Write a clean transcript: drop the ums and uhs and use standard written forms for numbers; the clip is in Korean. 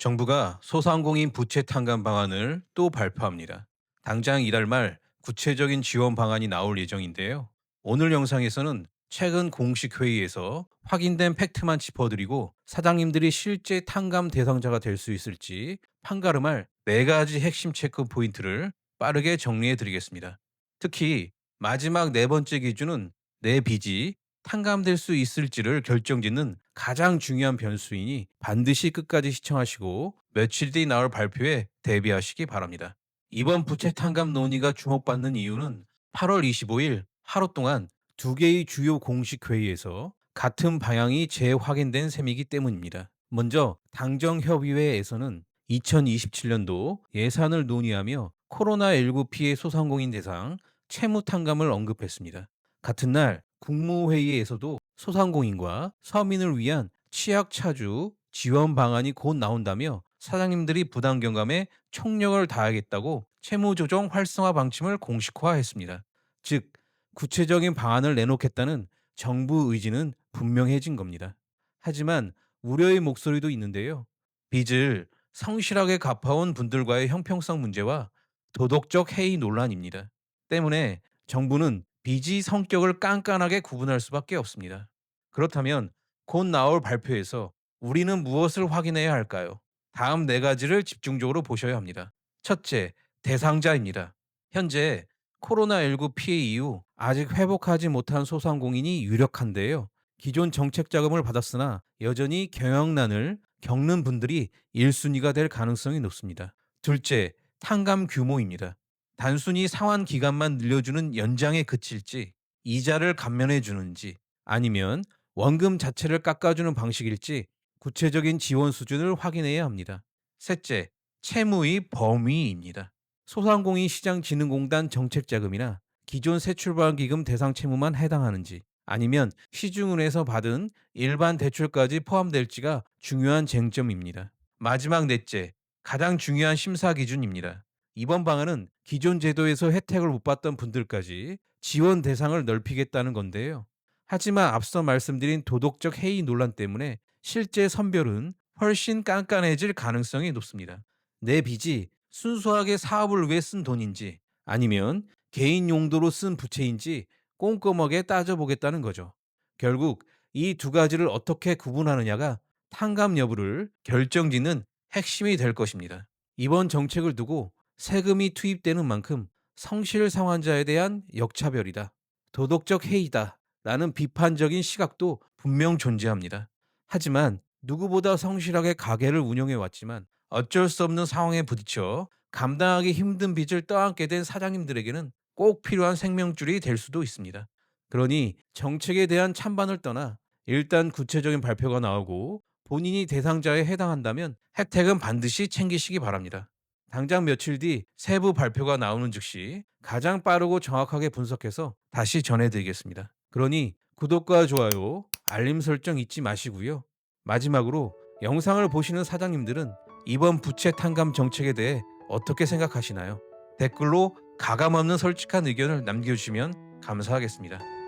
정부가 소상공인 부채 탕감 방안을 또 발표합니다. 당장 이달 말 구체적인 지원 방안이 나올 예정인데요. 오늘 영상에서는 최근 공식 회의에서 확인된 팩트만 짚어드리고 사장님들이 실제 탕감 대상자가 될 수 있을지 판가름할 네 가지 핵심 체크 포인트를 빠르게 정리해 드리겠습니다. 특히 마지막 네 번째 기준은 내 빚이 탕감될 수 있을지를 결정짓는 가장 중요한 변수이니 반드시 끝까지 시청하시고 며칠 뒤 나올 발표에 대비하시기 바랍니다. 이번 부채 탕감 논의가 주목받는 이유는 8월 25일 하루 동안 두 개의 주요 공식 회의에서 같은 방향이 재확인된 셈이기 때문입니다. 먼저 당정협의회에서는 2027년도 예산을 논의하며 코로나19 피해 소상공인 대상 채무 탕감을 언급했습니다. 같은 날 국무회의에서도 소상공인과 서민을 위한 취약차주 지원 방안이 곧 나온다며 사장님들이 부담 경감에 총력을 다하겠다고 채무조정 활성화 방침을 공식화했습니다. 즉, 구체적인 방안을 내놓겠다는 정부 의지는 분명해진 겁니다. 하지만 우려의 목소리도 있는데요. 빚을 성실하게 갚아온 분들과의 형평성 문제와 도덕적 해이 논란입니다. 때문에 정부는 빚의 성격을 깐깐하게 구분할 수밖에 없습니다. 그렇다면 곧 나올 발표에서 우리는 무엇을 확인해야 할까요? 다음 네 가지를 집중적으로 보셔야 합니다. 첫째, 대상자입니다. 현재 코로나19 피해 이후 아직 회복하지 못한 소상공인이 유력한데요. 기존 정책 자금을 받았으나 여전히 경영난을 겪는 분들이 1순위가 될 가능성이 높습니다. 둘째, 탕감 규모입니다. 단순히 상환 기간만 늘려주는 연장에 그칠지, 이자를 감면해 주는지, 아니면 원금 자체를 깎아주는 방식일지 구체적인 지원 수준을 확인해야 합니다. 셋째, 채무의 범위입니다. 소상공인 시장진흥공단 정책자금이나 기존 새출발기금 대상 채무만 해당하는지, 아니면 시중은행에서 받은 일반 대출까지 포함될지가 중요한 쟁점입니다. 마지막 넷째, 가장 중요한 심사 기준입니다. 이번 방안은 기존 제도에서 혜택을 못 받던 분들까지 지원 대상을 넓히겠다는 건데요. 하지만 앞서 말씀드린 도덕적 해이 논란 때문에 실제 선별은 훨씬 깐깐해질 가능성이 높습니다. 내 빚이 순수하게 사업을 위해 쓴 돈인지 아니면 개인 용도로 쓴 부채인지 꼼꼼하게 따져보겠다는 거죠. 결국 이 두 가지를 어떻게 구분하느냐가 탕감 여부를 결정짓는 핵심이 될 것입니다. 이번 정책을 두고 세금이 투입되는 만큼 성실 상환자에 대한 역차별이다, 도덕적 해이다 라는 비판적인 시각도 분명 존재합니다. 하지만 누구보다 성실하게 가게를 운영해 왔지만 어쩔 수 없는 상황에 부딪혀 감당하기 힘든 빚을 떠안게 된 사장님들에게는 꼭 필요한 생명줄이 될 수도 있습니다. 그러니 정책에 대한 찬반을 떠나 일단 구체적인 발표가 나오고 본인이 대상자에 해당한다면 혜택은 반드시 챙기시기 바랍니다. 당장 며칠 뒤 세부 발표가 나오는 즉시 가장 빠르고 정확하게 분석해서 다시 전해드리겠습니다. 그러니 구독과 좋아요, 알림 설정 잊지 마시고요. 마지막으로 영상을 보시는 사장님들은 이번 부채 탕감 정책에 대해 어떻게 생각하시나요? 댓글로 가감 없는 솔직한 의견을 남겨주시면 감사하겠습니다.